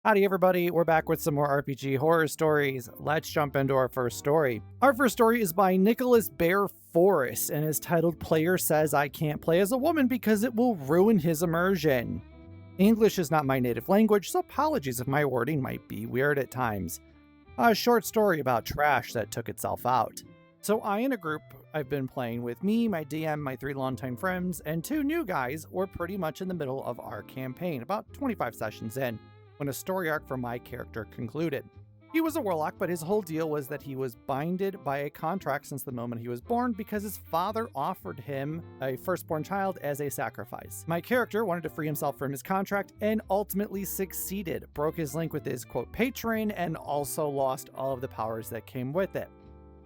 Howdy everybody, we're back with some more RPG horror stories. Let's jump into our first story. Our first story is by Nicholas Bear Forrest and is titled Player Says I Can't Play as a Woman Because It Will Ruin His Immersion. English is not my native language, so apologies if my wording might be weird at times. A short story about trash that took itself out. So I and a group I've been playing with, me, my DM, my 3 longtime friends, and 2 new guys, were pretty much in the middle of our campaign, about 25 sessions in, when a story arc for my character concluded. He was a warlock, but his whole deal was that he was binded by a contract since the moment he was born because his father offered him a firstborn child as a sacrifice. My character wanted to free himself from his contract and ultimately succeeded, broke his link with his quote patron, and also lost all of the powers that came with it.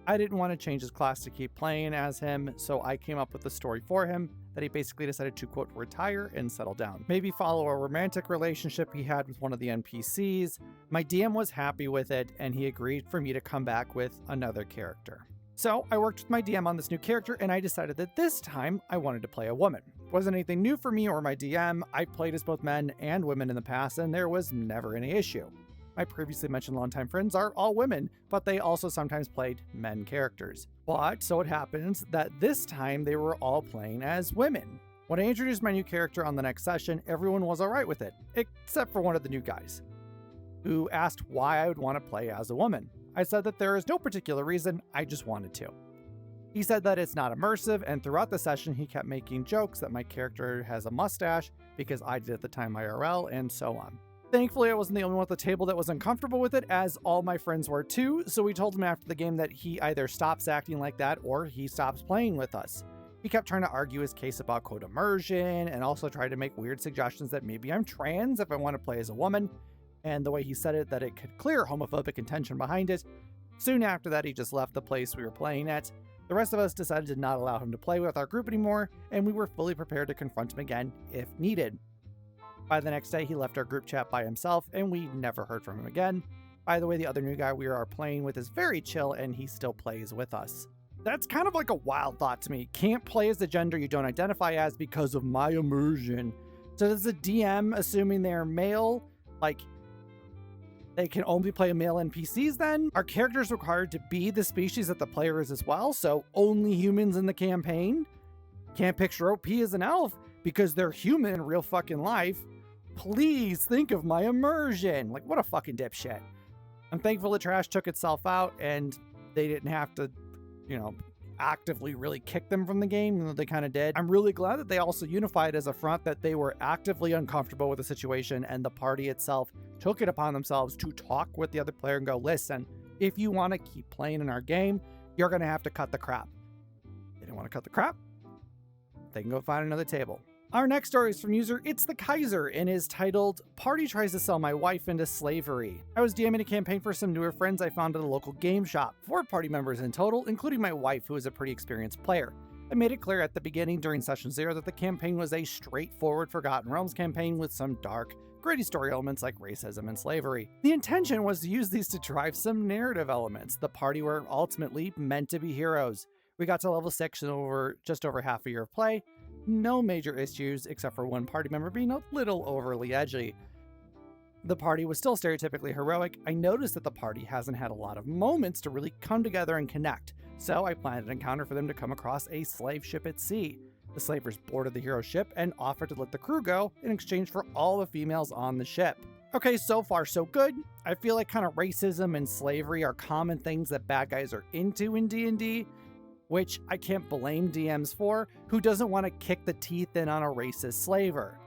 I didn't want to change his class to keep playing as him, so I came up with a story for him that he basically decided to, quote, retire and settle down. Maybe follow a romantic relationship he had with one of the NPCs. My DM was happy with it, and he agreed for me to come back with another character. So I worked with my DM on this new character, and I decided that this time I wanted to play a woman. It wasn't anything new for me or my DM. I played as both men and women in the past, and there was never any issue. My previously mentioned longtime friends are all women, but they also sometimes played men characters. But so it happens that this time they were all playing as women. When I introduced my new character on the next session, everyone was alright with it, except for one of the new guys, who asked why I would want to play as a woman. I said that there is no particular reason, I just wanted to. He said that it's not immersive, and throughout the session he kept making jokes that my character has a mustache because I did at the time IRL, and so on. Thankfully, I wasn't the only one at the table that was uncomfortable with it, as all my friends were too, so we told him after the game that he either stops acting like that or he stops playing with us. He kept trying to argue his case about quote immersion, and also tried to make weird suggestions that maybe I'm trans if I want to play as a woman, and the way he said it, that it could clear homophobic intention behind it. Soon after that, he just left the place we were playing at. The rest of us decided to not allow him to play with our group anymore, and we were fully prepared to confront him again if needed. By the next day, he left our group chat by himself, and we never heard from him again. By the way, the other new guy we are playing with is very chill, and he still plays with us. That's kind of like a wild thought to me. Can't play as the gender you don't identify as because of my immersion. So does the DM, assuming they're male, like, they can only play male NPCs then? Are characters required to be the species that the player is as well? So only humans in the campaign? Can't picture OP as an elf because they're human in real fucking life. Please think of my immersion. Like, what a fucking dipshit. I'm thankful the trash took itself out and they didn't have to, actively really kick them from the game, even though they kind of did. I'm really glad that they also unified as a front, that they were actively uncomfortable with the situation, and the party itself took it upon themselves to talk with the other player and go, listen, if you want to keep playing in our game, you're going to have to cut the crap. They didn't want to cut the crap. They can go find another table. Our next story is from user It's the Kaiser and is titled Party Tries to Sell My Wife into Slavery. I was DMing a campaign for some newer friends I found at a local game shop. 4 party members in total, including my wife, who is a pretty experienced player. I made it clear at the beginning during session 0 that the campaign was a straightforward Forgotten Realms campaign with some dark, gritty story elements like racism and slavery. The intention was to use these to drive some narrative elements. The party were ultimately meant to be heroes. We got to level 6 in just over half a year of play. No major issues, except for one party member being a little overly edgy. The party was still stereotypically heroic. I noticed that the party hasn't had a lot of moments to really come together and connect, so I planned an encounter for them to come across a slave ship at sea. The slavers boarded the hero ship and offered to let the crew go in exchange for all the females on the ship. Okay, so far so good. I feel like kind of racism and slavery are common things that bad guys are into in D&D, which I can't blame DMs for. Who doesn't want to kick the teeth in on a racist slaver?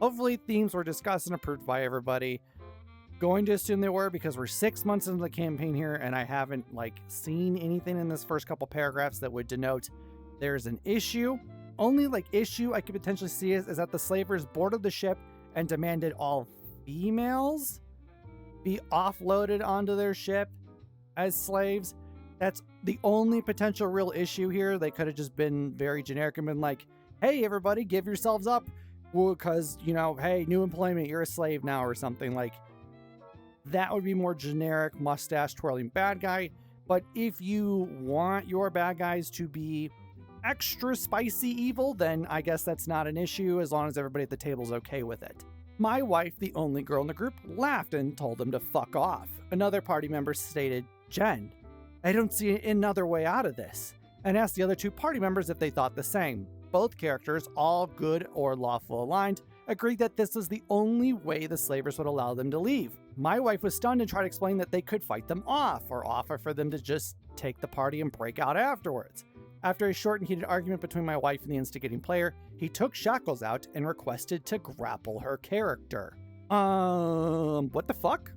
Hopefully themes were discussed and approved by everybody. Going to assume they were, because we're 6 months into the campaign here and I haven't seen anything in this first couple paragraphs that would denote there's an issue. Only issue I could potentially see is that the slavers boarded the ship and demanded all females be offloaded onto their ship as slaves. That's the only potential real issue here. They could have just been very generic and been like, hey, everybody, give yourselves up. Well, because, hey, new employment, you're a slave now or something. That would be more generic mustache twirling bad guy. But if you want your bad guys to be extra spicy evil, then I guess that's not an issue as long as everybody at the table is okay with it. My wife, the only girl in the group, laughed and told them to fuck off. Another party member stated, "Jen, I don't see another way out of this," and asked the other two party members if they thought the same. Both characters, all good or lawful aligned, agreed that this was the only way the slavers would allow them to leave. My wife was stunned and tried to explain that they could fight them off or offer for them to just take the party and break out afterwards. After a short and heated argument between my wife and the instigating player, he took shackles out and requested to grapple her character. What the fuck?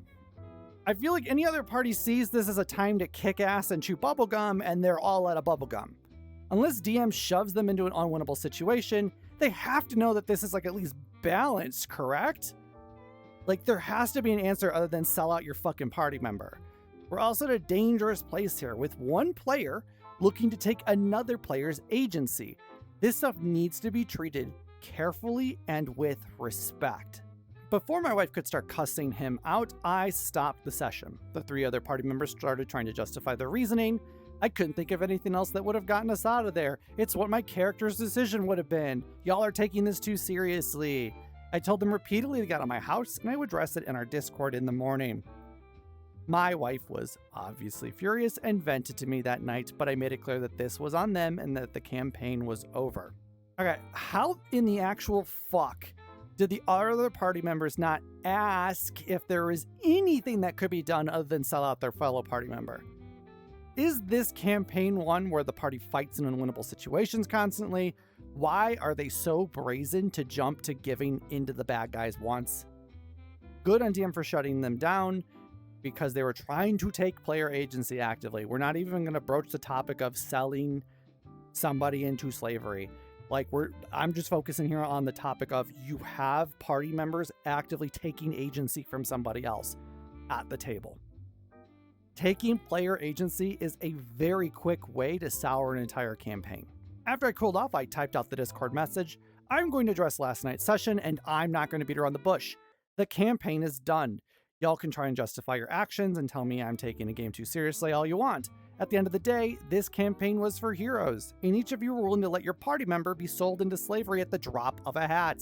I feel like any other party sees this as a time to kick ass and chew bubblegum, and they're all out of bubblegum. Unless DM shoves them into an unwinnable situation, they have to know that this is like at least balanced, correct? Like, there has to be an answer other than sell out your fucking party member. We're also at a dangerous place here, with one player looking to take another player's agency. This stuff needs to be treated carefully and with respect. Before my wife could start cussing him out, I stopped the session. The three other party members started trying to justify their reasoning. I couldn't think of anything else that would have gotten us out of there. It's what my character's decision would have been. Y'all are taking this too seriously. I told them repeatedly to get out of my house, and I would address it in our Discord in the morning. My wife was obviously furious and vented to me that night, but I made it clear that this was on them and that the campaign was over. Okay, how in the actual fuck did the other party members not ask if there was anything that could be done other than sell out their fellow party member? Is this campaign one where the party fights in unwinnable situations constantly? Why are they so brazen to jump to giving into the bad guys once? Good on DM for shutting them down, because they were trying to take player agency actively. We're not even going to broach the topic of selling somebody into slavery. I'm just focusing here on the topic of you have party members actively taking agency from somebody else at the table. Taking player agency is a very quick way to sour an entire campaign. After I cooled off, I typed out the Discord message. I'm going to address last night's session, and I'm not going to beat around the bush. The campaign is done. Y'all can try and justify your actions and tell me I'm taking the game too seriously all you want. At the end of the day, this campaign was for heroes, and each of you were willing to let your party member be sold into slavery at the drop of a hat.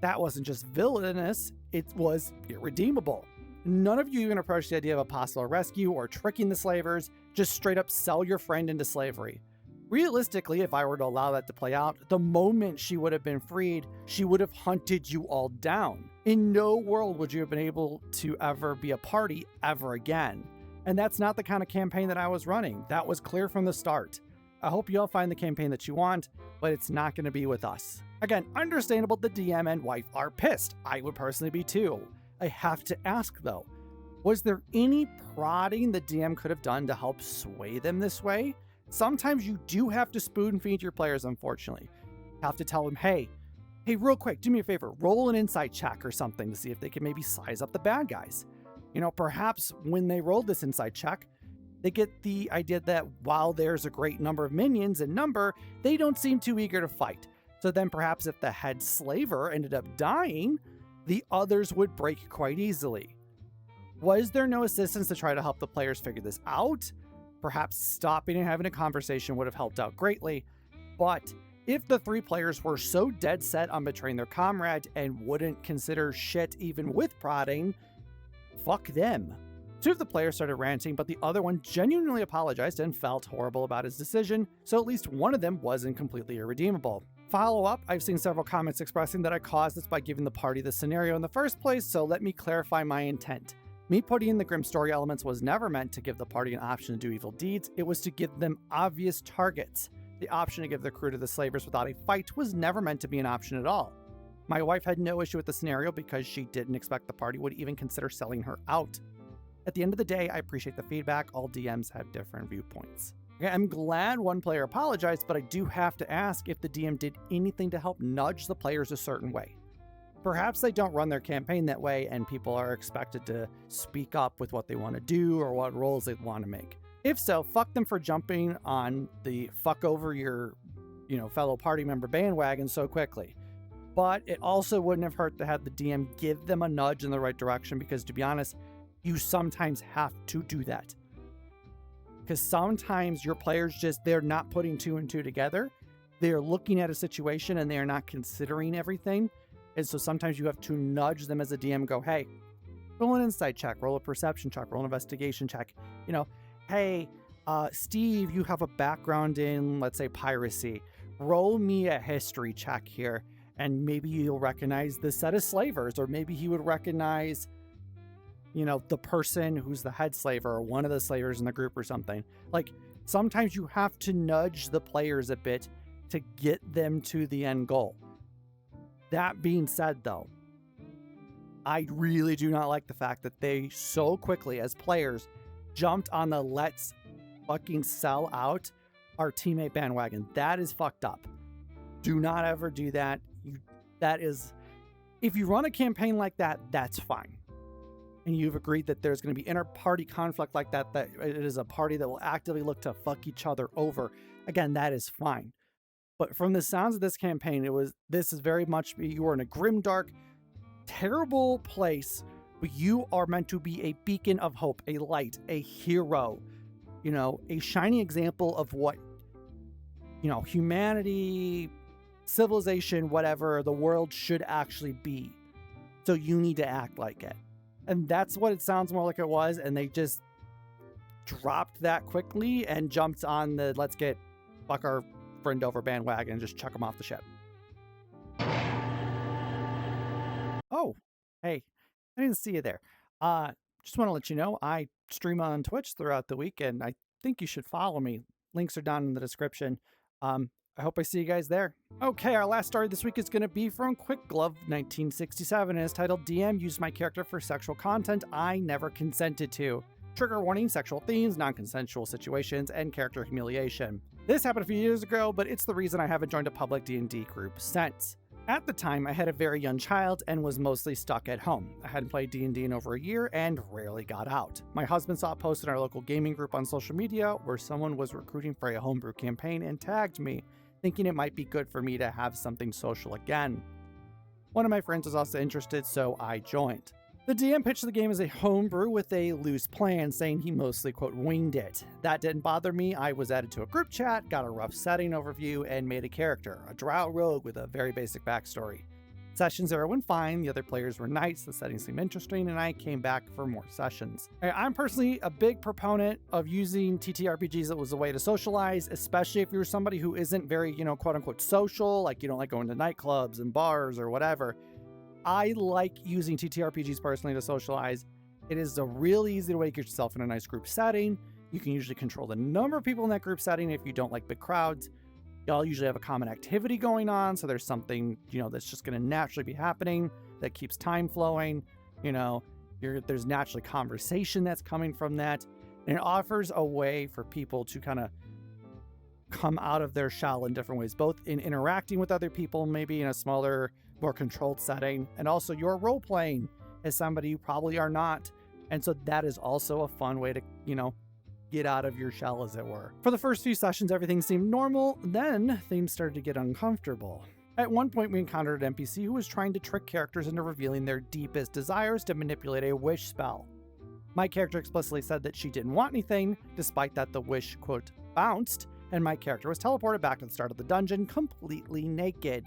That wasn't just villainous, it was irredeemable. None of you even approached the idea of a possible rescue or tricking the slavers, just straight up sell your friend into slavery. Realistically, if I were to allow that to play out, the moment she would have been freed, she would have hunted you all down. In no world would you have been able to ever be a party ever again. And that's not the kind of campaign that I was running. That was clear from the start. I hope you all find the campaign that you want, but it's not going to be with us. Again, understandable the DM and wife are pissed. I would personally be too. I have to ask though, was there any prodding the DM could have done to help sway them this way? Sometimes you do have to spoon feed your players, unfortunately. You have to tell them, hey, real quick, do me a favor, roll an insight check or something to see if they can maybe size up the bad guys. You know, perhaps when they roll this insight check, they get the idea that while there's a great number of minions in number, they don't seem too eager to fight. So then perhaps if the head slaver ended up dying, the others would break quite easily. Was there no assistance to try to help the players figure this out? Perhaps stopping and having a conversation would have helped out greatly. But if the three players were so dead set on betraying their comrade and wouldn't consider shit even with prodding, fuck them. Two of the players started ranting, but the other one genuinely apologized and felt horrible about his decision, so at least one of them wasn't completely irredeemable. Follow up, I've seen several comments expressing that I caused this by giving the party the scenario in the first place, so let me clarify my intent. Me putting in the grim story elements was never meant to give the party an option to do evil deeds, it was to give them obvious targets. The option to give the crew to the slavers without a fight was never meant to be an option at all. My wife had no issue with the scenario because she didn't expect the party would even consider selling her out. At the end of the day, I appreciate the feedback, all DMs have different viewpoints. Okay, I'm glad one player apologized, but I do have to ask if the DM did anything to help nudge the players a certain way. Perhaps they don't run their campaign that way and people are expected to speak up with what they want to do or what roles they want to make. If so, fuck them for jumping on the fuck over your, fellow party member bandwagon so quickly. But it also wouldn't have hurt to have the DM give them a nudge in the right direction because, to be honest, you sometimes have to do that. Because sometimes your players they're not putting two and two together. They're looking at a situation and they're not considering everything. And so sometimes you have to nudge them as a DM, go, hey, roll an insight check, roll a perception check, roll an investigation check. You know, hey, Steve, you have a background in, let's say, piracy. Roll me a history check here, and maybe you'll recognize the set of slavers, or maybe he would recognize, you know, the person who's the head slaver or one of the slavers in the group or something. Like, sometimes you have to nudge the players a bit to get them to the end goal. That being said, though, I really do not like the fact that they so quickly, as players, jumped on the let's fucking sell out our teammate bandwagon. That is fucked up. Do not ever do that. If you run a campaign like that, that's fine. And you've agreed that there's going to be inter-party conflict like that, that it is a party that will actively look to fuck each other over. Again, that is fine. But from the sounds of this campaign, this is very much, you are in a grimdark, terrible place, but you are meant to be a beacon of hope, a light, a hero, you know, a shining example of what, you know, humanity, civilization, whatever, the world should actually be. So you need to act like it. And that's what it sounds more like it was. And they just dropped that quickly and jumped on the let's get fuck our friend over bandwagon and just chuck them off the ship. Oh, hey, I didn't see you there. Just want to let you know I stream on Twitch throughout the week, and I think you should follow me. Links are down in the description. I hope I see you guys there. Okay, our last story this week is going to be from Quick Glove 1967, and it's titled DM Used My Character for Sexual Content I Never Consented to. Trigger warning, sexual themes, non-consensual situations, and character humiliation. This happened a few years ago, but it's the reason I haven't joined a public D&D group since. At the time, I had a very young child and was mostly stuck at home. I hadn't played D&D in over a year and rarely got out. My husband saw a post in our local gaming group on social media where someone was recruiting for a homebrew campaign and tagged me, thinking it might be good for me to have something social again. One of my friends was also interested, so I joined. The DM pitched the game as a homebrew with a loose plan, saying he mostly, quote, winged it. That didn't bother me. I was added to a group chat, got a rough setting overview, and made a character, a drow rogue with a very basic backstory. Sessions there went fine, the other players were nice, the setting seemed interesting, and I came back for more sessions. I'm personally a big proponent of using ttrpgs as a way to socialize, especially if you're somebody who isn't very, you know, quote unquote social, like you don't like going to nightclubs and bars or whatever. I like using TTRPGs personally to socialize. It is a real easy way to get yourself in a nice group setting. You can usually control the number of people in that group setting if you don't like big crowds. Y'all usually have a common activity going on, so there's something, you know, that's just going to naturally be happening that keeps time flowing. You know, there's naturally conversation that's coming from that. And it offers a way for people to kind of come out of their shell in different ways, both in interacting with other people, maybe in a smaller, more controlled setting, and also your role playing as somebody you probably are not. And so that is also a fun way to, you know, get out of your shell, as it were. For the first few sessions, everything seemed normal. Then things started to get uncomfortable. At one point, we encountered an NPC who was trying to trick characters into revealing their deepest desires to manipulate a wish spell. My character explicitly said that she didn't want anything, despite that the wish, quote, bounced, and my character was teleported back to the start of the dungeon completely naked.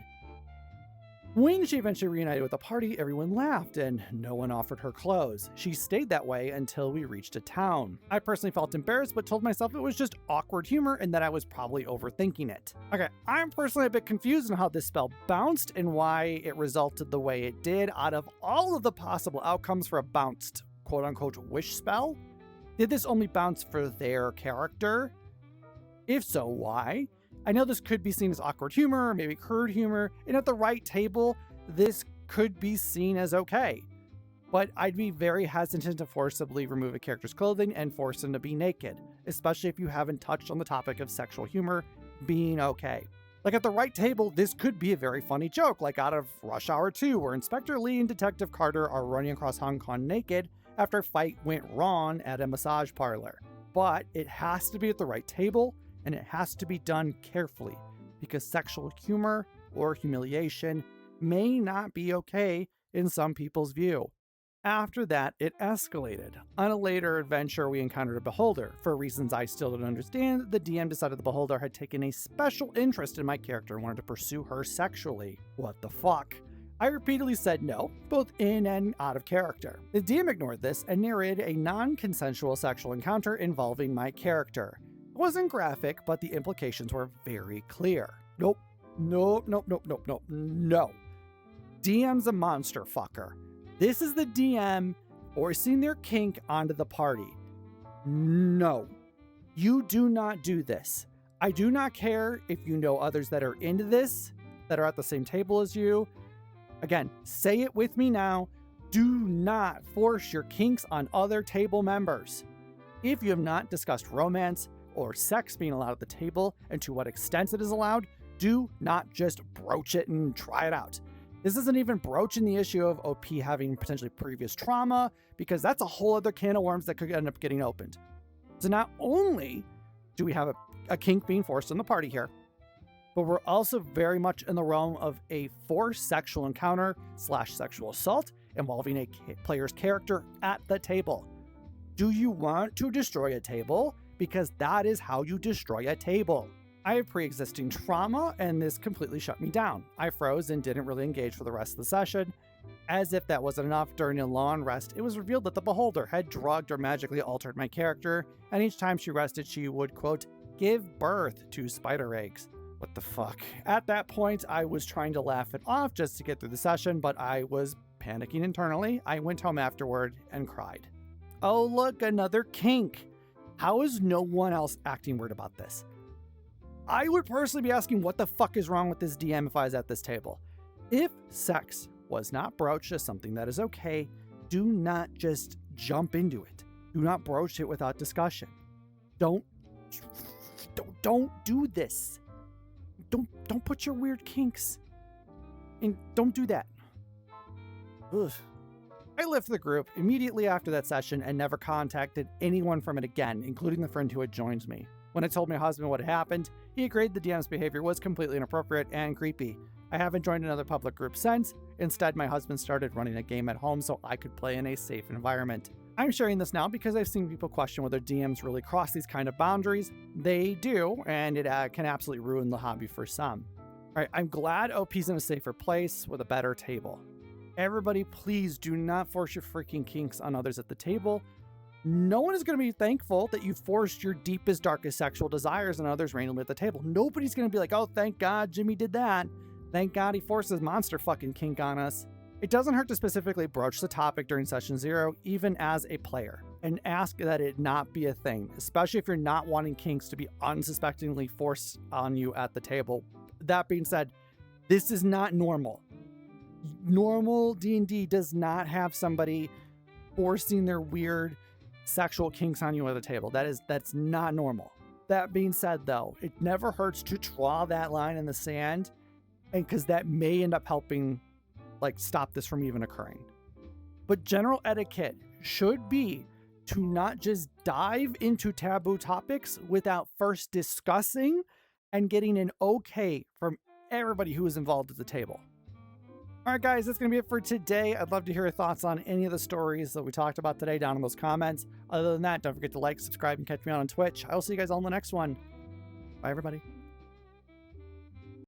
When she eventually reunited with the party, everyone laughed and no one offered her clothes. She stayed that way until we reached a town. I personally felt embarrassed, but told myself it was just awkward humor and that I was probably overthinking it. Okay, I'm personally a bit confused on how this spell bounced and why it resulted the way it did. Out of all of the possible outcomes for a bounced quote-unquote wish spell, did this only bounce for their character? If so, why? I know this could be seen as awkward humor, or maybe crude humor, and at the right table, this could be seen as okay. But I'd be very hesitant to forcibly remove a character's clothing and force them to be naked, especially if you haven't touched on the topic of sexual humor being okay. Like at the right table, this could be a very funny joke, like out of Rush Hour 2, where Inspector Lee and Detective Carter are running across Hong Kong naked after a fight went wrong at a massage parlor. But it has to be at the right table, and it has to be done carefully, because sexual humor or humiliation may not be okay in some people's view. After that, it escalated. On a later adventure, we encountered a beholder. For reasons I still don't understand, the DM decided the beholder had taken a special interest in my character and wanted to pursue her sexually. What the fuck? I repeatedly said no, both in and out of character. The DM ignored this and narrated a non-consensual sexual encounter involving my character. It wasn't graphic, but the implications were very clear. Nope. No. DM's a monster fucker. This is the DM forcing their kink onto the party. No. You do not do this. I do not care if you know others that are into this, that are at the same table as you. Again, say it with me now. Do not force your kinks on other table members. If you have not discussed romance or sex being allowed at the table and to what extent it is allowed, do not just broach it and try it out. This isn't even broaching the issue of OP having potentially previous trauma, because that's a whole other can of worms that could end up getting opened. So not only do we have a kink being forced in the party here, but we're also very much in the realm of a forced sexual encounter / sexual assault involving a player's character at the table. Do you want to destroy a table? Because that is how you destroy a table. I have pre-existing trauma, and this completely shut me down. I froze and didn't really engage for the rest of the session. As if that wasn't enough, during a long rest, it was revealed that the beholder had drugged or magically altered my character, and each time she rested, she would, quote, give birth to spider eggs. What the fuck? At that point, I was trying to laugh it off just to get through the session, but I was panicking internally. I went home afterward and cried. Oh, look, another kink. How is no one else acting weird about this? I would personally be asking what the fuck is wrong with this DM if I was at this table. If sex was not broached as something that is okay, do not just jump into it. Do not broach it without discussion. Don't do this. Don't put your weird kinks and don't do that. Ugh. I left the group immediately after that session and never contacted anyone from it again, including the friend who had joined me. When I told my husband what had happened, he agreed the DM's behavior was completely inappropriate and creepy. I haven't joined another public group since. Instead, my husband started running a game at home so I could play in a safe environment. I'm sharing this now because I've seen people question whether DMs really cross these kind of boundaries. They do, and it can absolutely ruin the hobby for some. All right, I'm glad OP's in a safer place with a better table. Everybody, please do not force your freaking kinks on others at the table. No one is going to be thankful that you forced your deepest, darkest sexual desires on others randomly at the table. Nobody's going to be like, oh, thank God Jimmy did that. Thank God he forced his monster fucking kink on us. It doesn't hurt to specifically broach the topic during session 0, even as a player, and ask that it not be a thing, especially if you're not wanting kinks to be unsuspectingly forced on you at the table. That being said, this is not normal. Normal D&D does not have somebody forcing their weird sexual kinks on you at the table. That's not normal. That being said, though, it never hurts to draw that line in the sand, and because that may end up helping stop this from even occurring. But general etiquette should be to not just dive into taboo topics without first discussing and getting an okay from everybody who is involved at the table. All right, guys, that's going to be it for today. I'd love to hear your thoughts on any of the stories that we talked about today down in those comments. Other than that, don't forget to like, subscribe, and catch me out on Twitch. I will see you guys all in the next one. Bye, everybody.